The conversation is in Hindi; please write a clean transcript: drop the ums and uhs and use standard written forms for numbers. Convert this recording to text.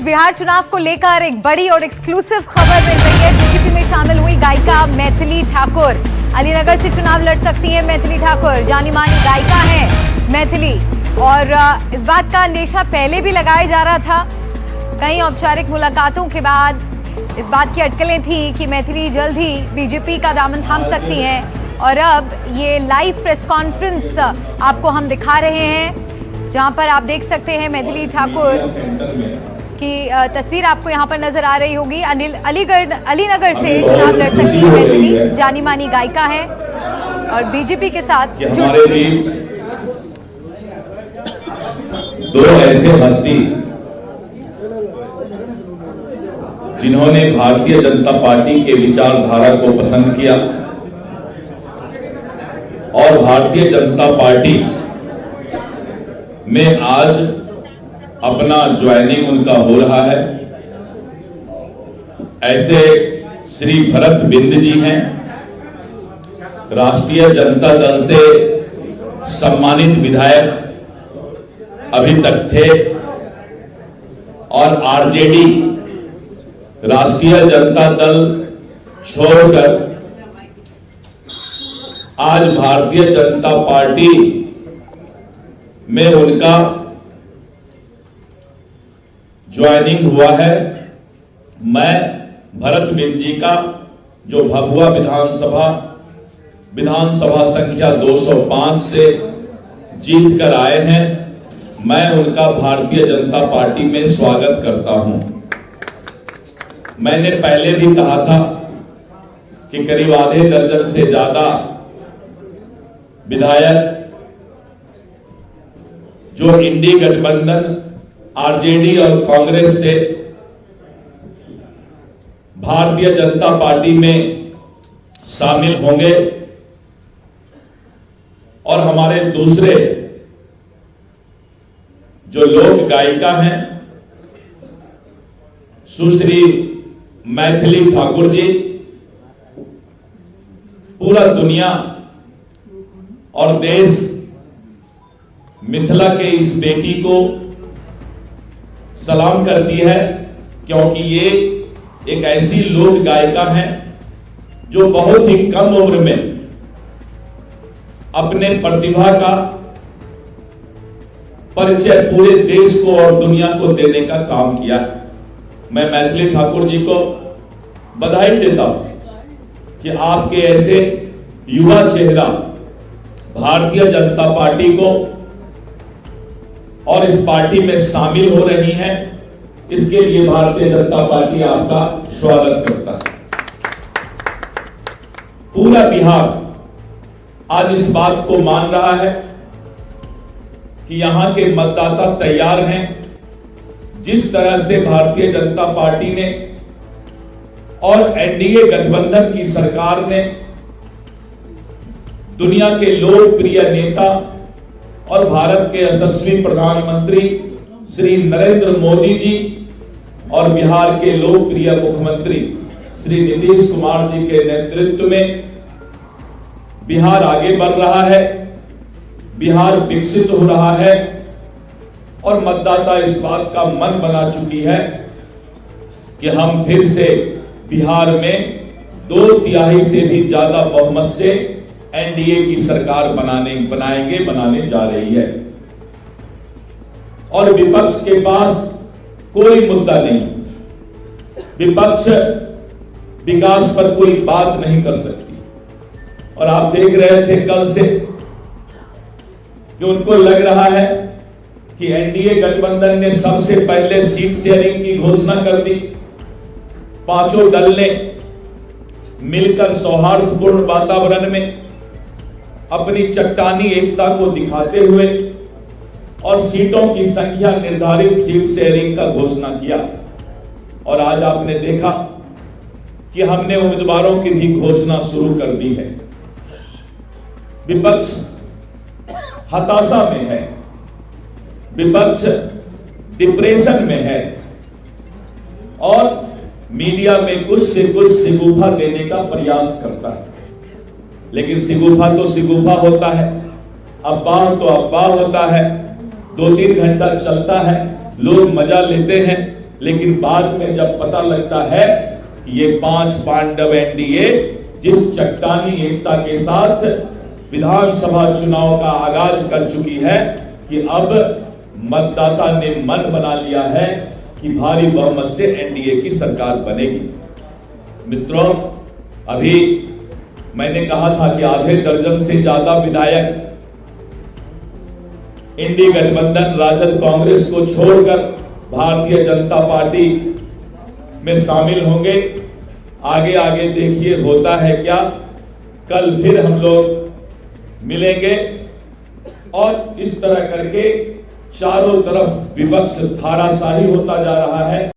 बिहार चुनाव को लेकर एक बड़ी और एक्सक्लूसिव खबर मिल रही है। बीजेपी में शामिल हुई गायिका मैथिली ठाकुर। अलीनगर से चुनाव लड़ सकती है मैथिली ठाकुर। जानी मानी गायिका है मैथिली और इस बात का अंदेशा पहले भी लगाया जा रहा था। कई औपचारिक मुलाकातों के बाद इस बात की अटकलें थी कि मैथिली जल्द ही बीजेपी का दामन थाम सकती हैं और अब ये लाइव प्रेस कॉन्फ्रेंस आपको हम दिखा रहे हैं, जहां पर आप देख सकते हैं मैथिली ठाकुर की तस्वीर आपको यहाँ पर नजर आ रही होगी। अलीनगर से चुनाव लड़ सकती है मैथिली। जानी मानी गायिका है और बीजेपी के साथ हमारे बीच दो ऐसे हस्ती जिन्होंने भारतीय जनता पार्टी के विचारधारा को पसंद किया और भारतीय जनता पार्टी में आज अपना ज्वाइनिंग उनका हो रहा है। ऐसे श्री भरत बिंद जी हैं, राष्ट्रीय जनता दल से सम्मानित विधायक अभी तक थे और आरजेडी राष्ट्रीय जनता दल छोड़कर आज भारतीय जनता पार्टी में उनका ज्वाइनिंग हुआ है। मैं भरत बिंद जी का जो भभुआ विधानसभा संख्या 205 से जीत कर आए हैं, मैं उनका भारतीय जनता पार्टी में स्वागत करता हूं। मैंने पहले भी कहा था कि करीब आधे दर्जन से ज्यादा विधायक जो इंडी गठबंधन आरजेडी और कांग्रेस से भारतीय जनता पार्टी में शामिल होंगे और हमारे दूसरे जो लोक गायिका हैं सुश्री मैथिली ठाकुर जी, पूरा दुनिया और देश मिथिला के इस बेटी को सलाम करती है, क्योंकि ये एक ऐसी लोक गायिका है जो बहुत ही कम उम्र में अपने प्रतिभा का परिचय पूरे देश को और दुनिया को देने का काम किया है। मैं मैथिली ठाकुर जी को बधाई देता हूं कि आपके ऐसे युवा चेहरा भारतीय जनता पार्टी को और इस पार्टी में शामिल हो रही हैं। इसके लिए भारतीय जनता पार्टी आपका स्वागत करता है। पूरा बिहार आज इस बात को मान रहा है कि यहां के मतदाता तैयार हैं। जिस तरह से भारतीय जनता पार्टी ने और एनडीए गठबंधन की सरकार ने दुनिया के लोकप्रिय नेता और भारत के यशस्वी प्रधानमंत्री श्री नरेंद्र मोदी जी और बिहार के लोकप्रिय मुख्यमंत्री श्री नीतीश कुमार जी के नेतृत्व में बिहार आगे बढ़ रहा है, बिहार विकसित हो रहा है और मतदाता इस बात का मन बना चुकी है कि हम फिर से बिहार में 2/3 से भी ज्यादा बहुमत से एनडीए की सरकार बनाने जा रही है। और विपक्ष के पास कोई मुद्दा नहीं, विपक्ष विकास पर कोई बात नहीं कर सकती। और आप देख रहे थे कल से कि उनको लग रहा है कि एनडीए गठबंधन ने सबसे पहले सीट शेयरिंग की घोषणा कर दी। पांचों दल ने मिलकर सौहार्दपूर्ण वातावरण में अपनी चट्टानी एकता को दिखाते हुए और सीटों की संख्या निर्धारित सीट शेयरिंग का घोषणा किया। और आज आपने देखा कि हमने उम्मीदवारों की भी घोषणा शुरू कर दी है। विपक्ष हताशा में है, विपक्ष डिप्रेशन में है और मीडिया में कुछ से कुछ शिगुफा देने का प्रयास करता है। लेकिन शिगुफा तो शिगुफा होता है, अफवाह तो अफवाह होता है, 2-3 घंटा चलता है, लोग मजा लेते हैं लेकिन बाद में जब पता लगता है कि ये 5 पांडव एनडीए जिस चट्टानी एकता के साथ विधानसभा चुनाव का आगाज कर चुकी है कि अब मतदाता ने मन बना लिया है कि भारी बहुमत से एनडीए की सरकार बनेगी। मित्रों, अभी मैंने कहा था कि आधे दर्जन से ज्यादा विधायक इंडी गठबंधन राजद कांग्रेस को छोड़कर भारतीय जनता पार्टी में शामिल होंगे। आगे आगे देखिए होता है क्या। कल फिर हम लोग मिलेंगे और इस तरह करके चारों तरफ विपक्ष धाराशाही होता जा रहा है।